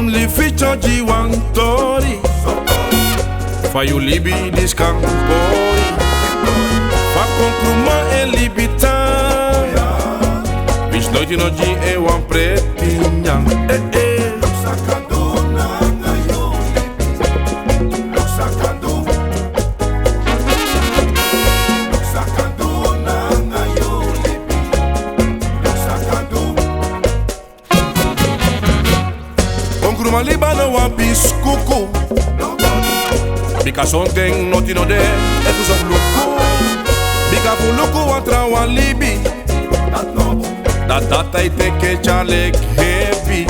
Only feature G1 Tori. Fa you libi dis campori. Fa concluma e libita. Bis nooit in G e wan pretinja. Concluma Libano wan biskuku. Bika something noti no de, etu so luku. Bika fuluku wan trawan libi. Dat I take a challenge happy.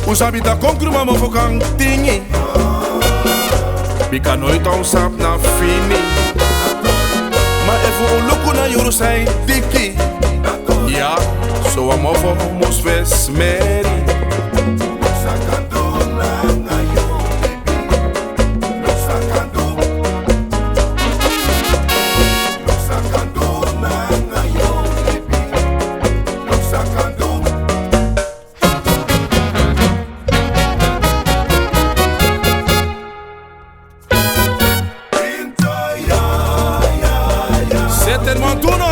Usabita concluma mo fokang tingi. Bika nooit on sap na fini. Maar even luku na juru say diki. Ja, so am ofo mos ves meri. C'est tellement tout non?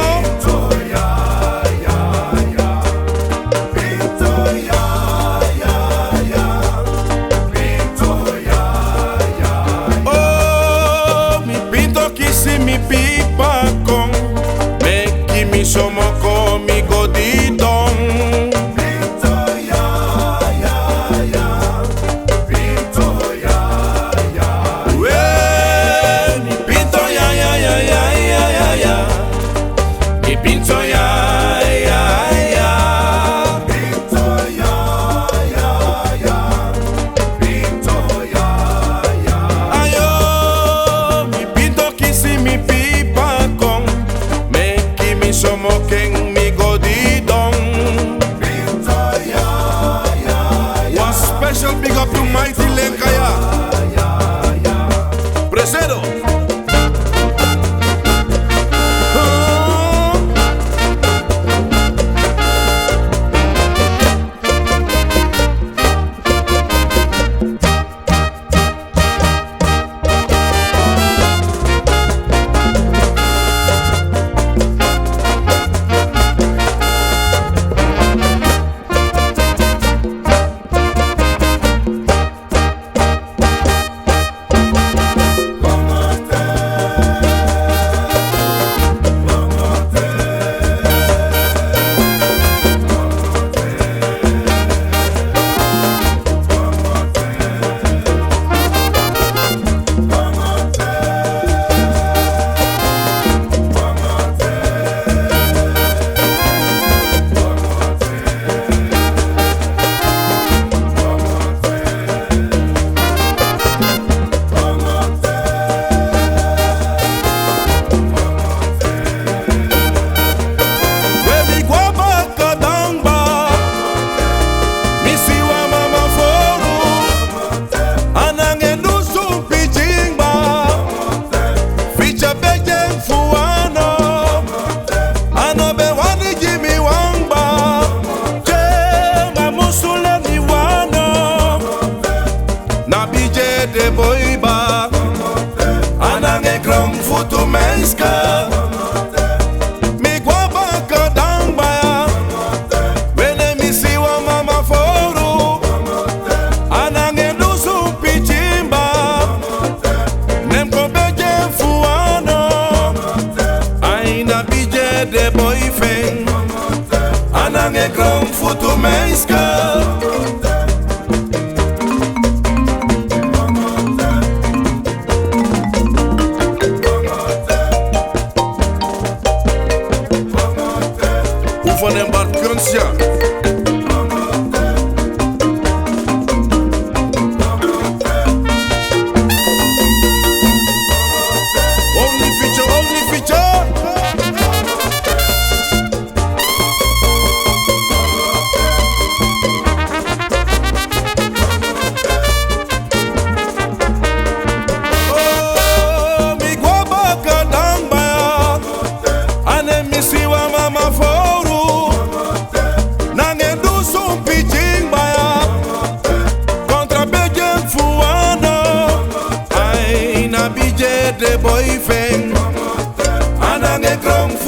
Mi pipa con me que mi somo conmigo didon. Pinto ya pinto ya mi pinto ya mi pinto ya pinto ya ayo mi pinto kisi mi pipa con me que mi somo ken mi godidon. One special big up to Mighty Lenkaya Presero. De boiba anange kram futu menska mi guapa kadamba wene mi siwa mama foru anange dusu pichimba nemko beje fuano aina bije de boyfriend anange kram futu menska. Van embarcancia. Only feature.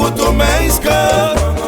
foto meisje